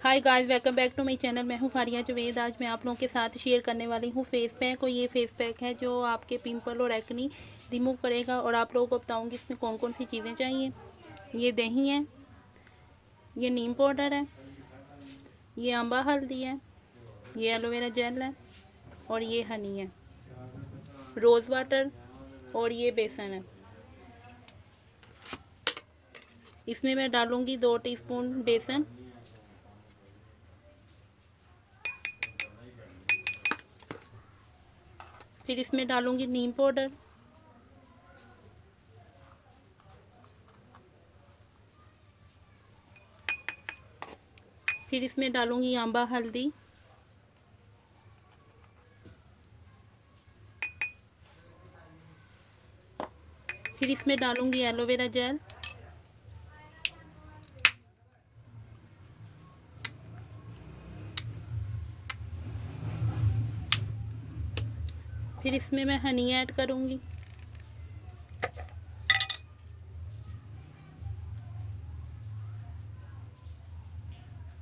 Hi guys, welcome back to my channel. मैं हूं फारिया जवेद। आज मैं आप लोगों के साथ शेयर करने वाली हूं फेस पैक। और ये फेस पैक है जो आपके पिंपल और एक्नी रिमूव करेगा। और आप लोगों को बताऊंगी इसमें कौन कौन सी चीज़ें चाहिए। ये दही है, ये नीम पाउडर है, ये अम्बा हल्दी है, ये एलोवेरा जेल है, और ये हनी है, रोज़ वाटर, और ये बेसन है। इसमें मैं डालूंगी 2 टीस्पून बेसन, फिर इसमें डालूंगी नीम पाउडर, फिर इसमें डालूंगी अम्बा हल्दी, फिर इसमें डालूंगी एलोवेरा जेल, फिर इसमें मैं हनी ऐड करूंगी,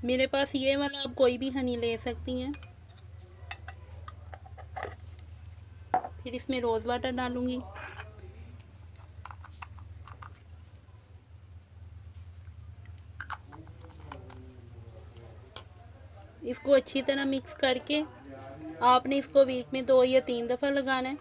मेरे पास ये वाला, आप कोई भी हनी ले सकती हैं। फिर इसमें रोज़ वाटर डालूंगी, इसको अच्छी तरह मिक्स करके आपने इसको वीक में 2 या 3 दफ़ा लगाना है।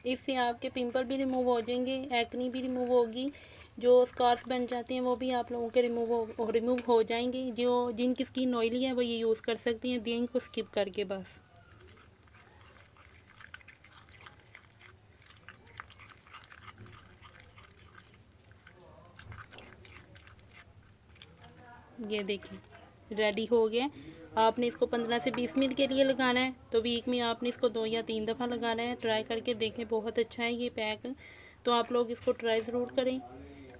इससे आपके पिंपल भी रिमूव हो जाएंगे, एक्नी भी रिमूव होगी, जो स्कार्स बन जाते हैं वो भी आप लोगों के रिमूव हो जाएंगे। जो जिनकी स्किन ऑयली है वो ये यूज़ कर सकती हैं दिन को स्किप करके। बस ये देखिए रेडी हो गया। आपने इसको 15 से 20 मिनट के लिए लगाना है। तो वीक में आपने इसको 2 या 3 दफ़ा लगाना है। ट्राई करके देखें, बहुत अच्छा है ये पैक। तो आप लोग इसको ट्राई ज़रूर करें।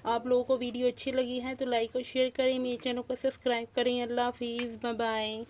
आप लोगों को वीडियो अच्छी लगी है तो लाइक और शेयर करें, मेरे चैनल को सब्सक्राइब करें। अल्लाह हाफिज़, बाय बाय।